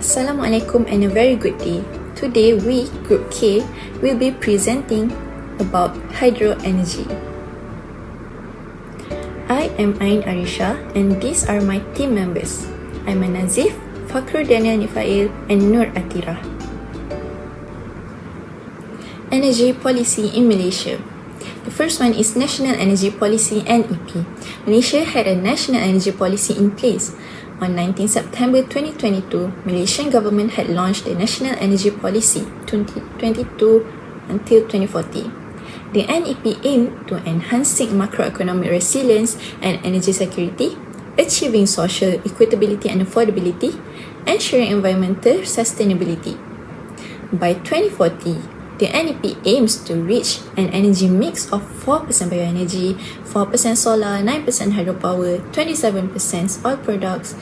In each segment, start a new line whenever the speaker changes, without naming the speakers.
Assalamualaikum and a very good day. Today we, Group K, will be presenting about hydro energy. I am Ain Arisha and these are my team members. Aiman Nazif, Fakhrul Daniel Nifail and Nur Atira. Energy policy in Malaysia. The first one is National Energy Policy NEP. Malaysia had a National Energy Policy in place. On 19 September 2022, Malaysian government had launched the National Energy Policy 2022 until 2040. The NEP aimed to enhancing macroeconomic resilience and energy security, achieving social equitability and affordability, ensuring environmental sustainability. By 2040, the NEP aims to reach an energy mix of 4% bioenergy, 4% solar, 9% hydropower, 27% oil products,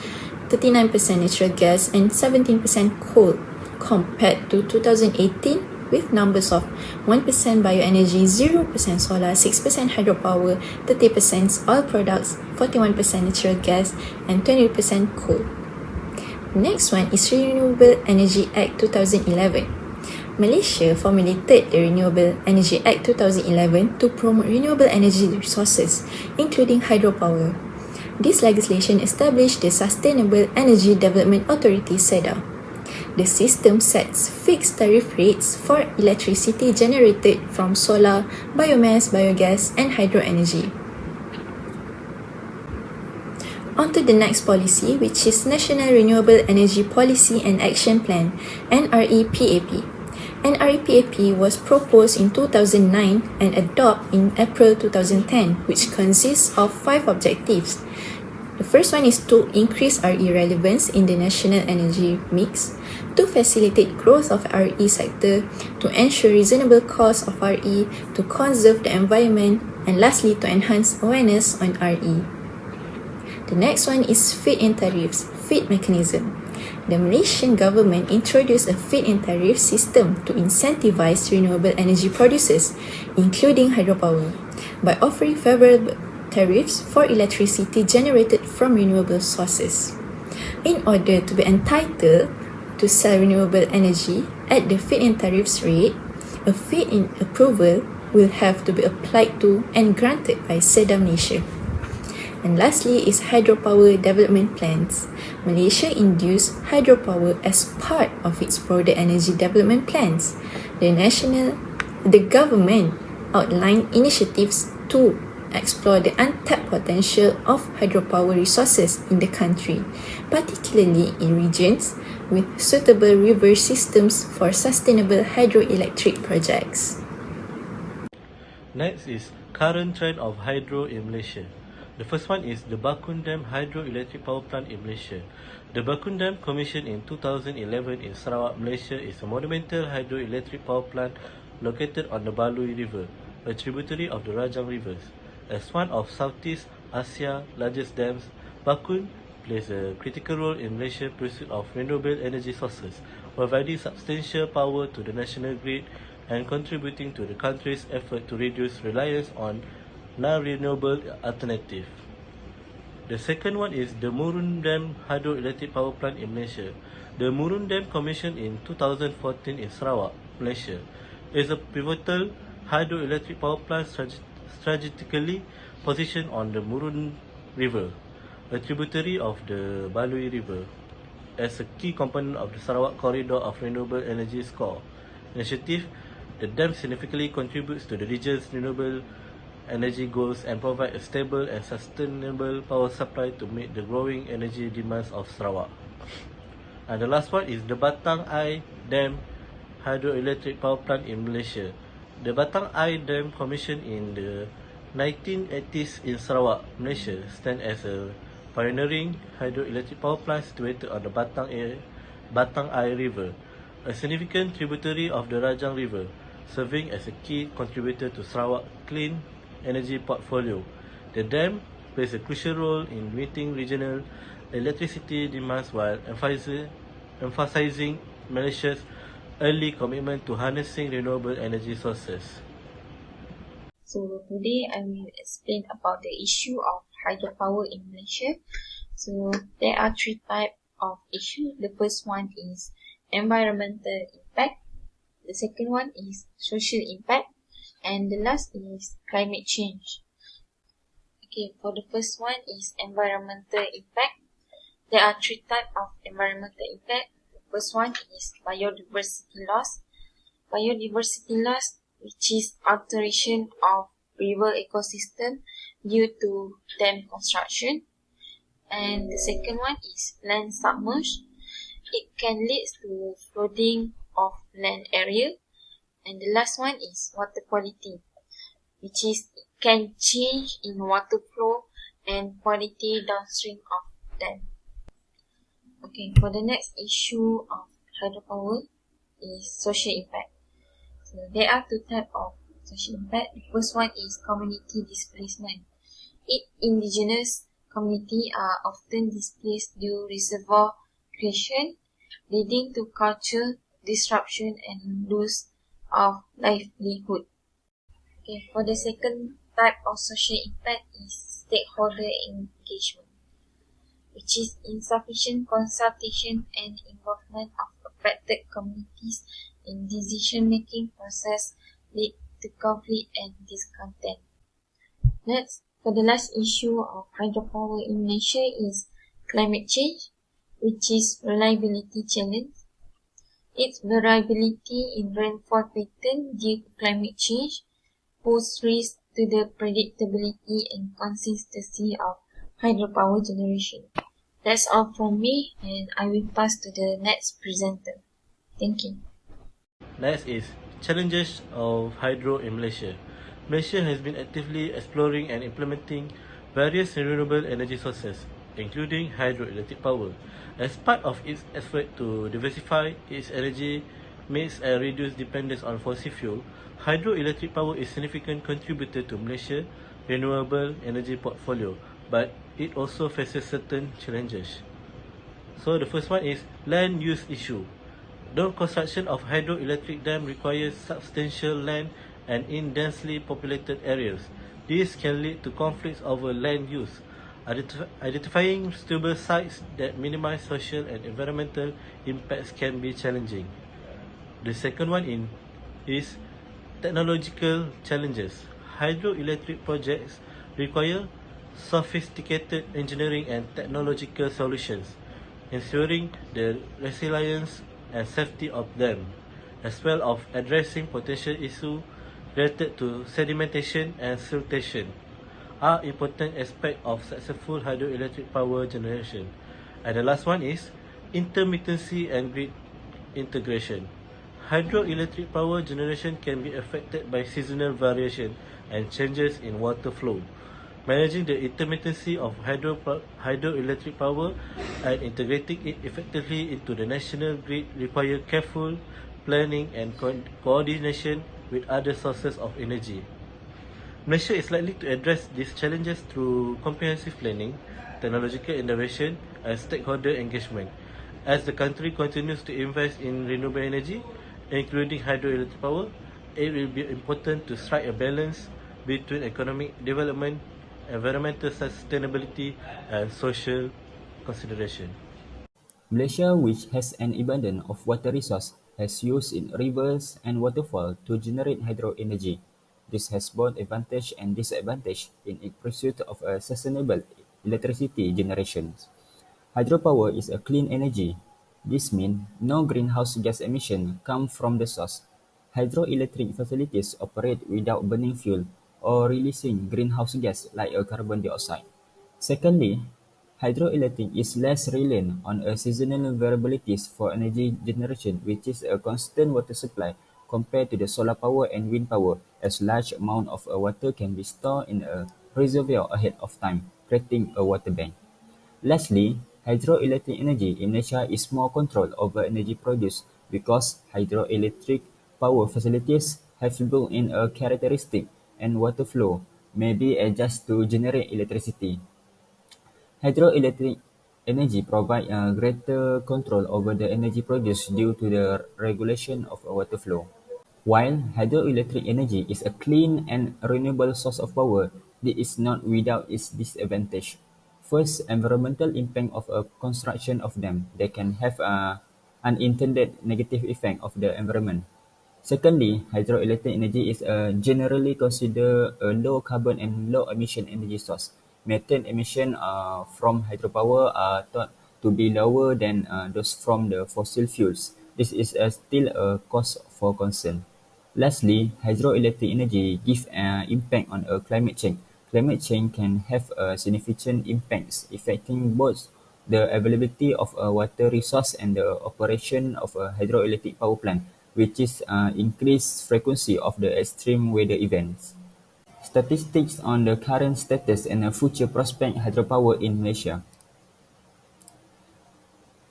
39% natural gas, and 17% coal, compared to 2018 with numbers of 1% bioenergy, 0% solar, 6% hydropower, 30% oil products, 41% natural gas, and 20% coal. Next one is Renewable Energy Act 2011. Malaysia formulated the Renewable Energy Act 2011 to promote renewable energy resources, including hydropower. This legislation established the Sustainable Energy Development Authority (SEDA). The system sets fixed tariff rates for electricity generated from solar, biomass, biogas, and hydro energy. On to the next policy, which is National Renewable Energy Policy and Action Plan (NREPAP). NREPAP was proposed in 2009 and adopted in April 2010, which consists of 5 objectives. The first one is to increase RE relevance in the national energy mix, to facilitate growth of RE sector, to ensure reasonable cost of RE, to conserve the environment, and lastly to enhance awareness on RE. The next one is feed-in tariffs, feed mechanism. The Malaysian government introduced a feed-in tariff system to incentivize renewable energy producers, including hydropower, by offering favorable tariffs for electricity generated from renewable sources. In order to be entitled to sell renewable energy at the feed-in tariffs rate, a feed-in approval will have to be applied to and granted by SEDA Malaysia. And lastly is hydropower development plans. Malaysia induced hydropower as part of its broader energy development plans. The government outlined initiatives to explore the untapped potential of hydropower resources in the country, particularly in regions with suitable river systems for sustainable hydroelectric projects.
Next is current trend of hydro in Malaysia. The first one is the Bakun Dam Hydroelectric Power Plant in Malaysia. The Bakun Dam, commissioned in 2011 in Sarawak, Malaysia, is a monumental hydroelectric power plant located on the Baloi River, a tributary of the Rajang Rivers. As one of Southeast Asia's largest dams, Bakun plays a critical role in Malaysia's pursuit of renewable energy sources, providing substantial power to the national grid and contributing to the country's effort to reduce reliance on non-renewable alternative. The second one is the Murun Dam Hydroelectric Power Plant in Malaysia. The Murun Dam, commissioned in 2014 in Sarawak, Malaysia, is a pivotal hydroelectric power plant strategically positioned on the Murun River, a tributary of the Baloi River, as a key component of the Sarawak Corridor of Renewable Energy Core initiative. The dam significantly contributes to the region's renewable energy goals and provide a stable and sustainable power supply to meet the growing energy demands of Sarawak. And the last one is the Batang Air Dam Hydroelectric Power Plant in Malaysia. The Batang Air Dam, commissioned in the 1980s in Sarawak, Malaysia, stands as a pioneering hydroelectric power plant situated on the Batang Air River, a significant tributary of the Rajang River, serving as a key contributor to Sarawak's clean energy portfolio. The dam plays a crucial role in meeting regional electricity demands while emphasizing Malaysia's early commitment to harnessing renewable energy sources.
So today I will explain about the issue of hydropower in Malaysia. So there are 3 types of issue. The first one is environmental impact. The second one is social impact. And the last is climate change. Okay, for the first one is environmental impact. There are three types of environmental impact. The first one is biodiversity loss. Biodiversity loss, which is alteration of river ecosystem due to dam construction. And the second one is land submerged. It can lead to flooding of land area. And the last one is water quality, which is it can change in water flow and quality downstream of dam. Okay, for the next issue of hydropower is social impact. So there are two types of social impact. The first one is community displacement. Indigenous community are often displaced due to reservoir creation, leading to cultural disruption and loss of livelihood. Okay, for the second type of social impact is stakeholder engagement, which is insufficient consultation and involvement of affected communities in decision-making process lead to conflict and discontent. Next, for the last issue of hydropower in Malaysia is climate change, which is reliability challenge. Its variability in rainfall pattern due to climate change pose risk to the predictability and consistency of hydropower generation. That's all from me, and I will pass to the next presenter. Thank you.
Next is challenges of hydro in Malaysia. Malaysia has been actively exploring and implementing various renewable energy sources, including hydroelectric power. As part of its effort to diversify its energy mix and reduce dependence on fossil fuel, hydroelectric power is a significant contributor to Malaysia's renewable energy portfolio, but it also faces certain challenges. So the first one is land use issue. The construction of hydroelectric dam requires substantial land and in densely populated areas. This can lead to conflicts over land use. Identifying suitable sites that minimize social and environmental impacts can be challenging. The second one is technological challenges. Hydroelectric projects require sophisticated engineering and technological solutions, ensuring the resilience and safety of them, as well as addressing potential issues related to sedimentation and siltation, are important aspects of successful hydroelectric power generation. And the last one is intermittency and grid integration. Hydroelectric power generation can be affected by seasonal variation and changes in water flow. Managing the intermittency of hydroelectric power and integrating it effectively into the national grid require careful planning and coordination with other sources of energy. Malaysia is likely to address these challenges through comprehensive planning, technological innovation, and stakeholder engagement. As the country continues to invest in renewable energy, including hydroelectric power, it will be important to strike a balance between economic development, environmental sustainability, and social consideration.
Malaysia, which has an abundance of water resource, has used its rivers and waterfall to generate hydro energy. This has both advantage and disadvantage in its pursuit of a sustainable electricity generation. Hydropower is a clean energy. This means no greenhouse gas emission come from the source. Hydroelectric facilities operate without burning fuel or releasing greenhouse gas like a carbon dioxide. Secondly, hydroelectric is less reliant on a seasonal variabilities for energy generation, which is a constant water supply compared to the solar power and wind power, as large amount of water can be stored in a reservoir ahead of time, creating a water bank. Lastly, hydroelectric energy in Malaysia is more control over energy produced because hydroelectric power facilities have built-in a characteristic and water flow may be adjusted to generate electricity. Hydroelectric energy provide greater control over the energy produced due to the regulation of water flow. While hydroelectric energy is a clean and renewable source of power, it is not without its disadvantage. First, environmental impact of a construction of them. They can have unintended negative effect of the environment. Secondly, hydroelectric energy is generally considered a low carbon and low emission energy source. Methane emission from hydropower are thought to be lower than those from the fossil fuels. This is still a cause for concern. Lastly, hydroelectric energy gives an impact on climate change. Climate change can have significant impacts affecting both the availability of a water resource and the operation of a hydroelectric power plant, which is increased frequency of the extreme weather events. Statistics on the current status and future prospect hydropower in Malaysia.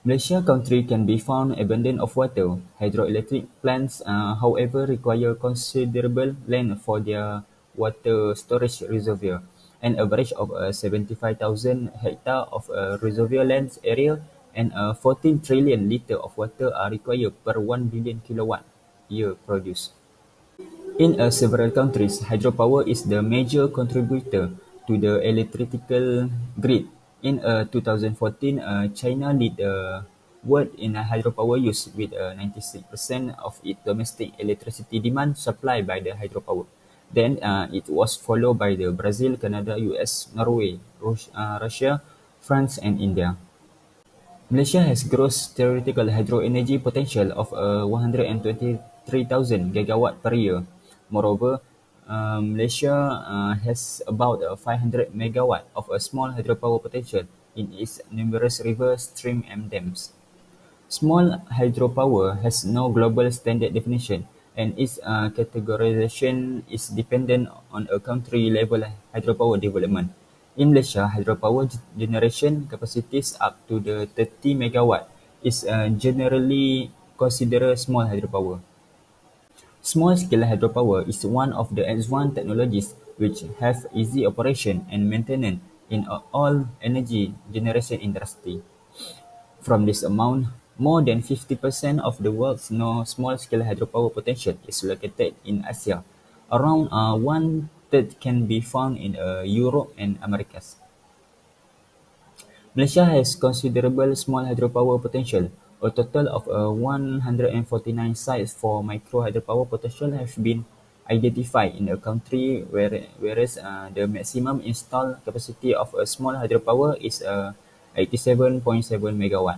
Malaysia country can be found abundant of water. Hydroelectric plants, however, require considerable land for their water storage reservoir. An average of 75,000 hectare of reservoir land area and 14 trillion litre of water are required per 1 billion kilowatt year produced. In several countries, hydropower is the major contributor to the electrical grid. In 2014, China led the world in hydropower use with 96% of its domestic electricity demand supplied by the hydropower. Then it was followed by the Brazil, Canada, US, Norway, Russia, France, and India. Malaysia has gross theoretical hydroenergy potential of 123,000 gigawatt per year. Moreover, Malaysia has about 500 megawatt of a small hydropower potential in its numerous rivers, streams, and dams. Small hydropower has no global standard definition, and its categorization is dependent on a country-level hydropower development. In Malaysia, hydropower generation capacities up to the 30 megawatt is generally considered small hydropower. Small-scale hydropower is one of the advanced technologies which have easy operation and maintenance in all energy generation industry. From this amount, more than 50% of the world's small-scale hydropower potential is located in Asia. Around one-third can be found in Europe and Americas. Malaysia has considerable small hydropower potential. A total of 149 sites for micro hydropower potential have been identified in the country, whereas the maximum installed capacity of a small hydropower is 87.7 megawatt.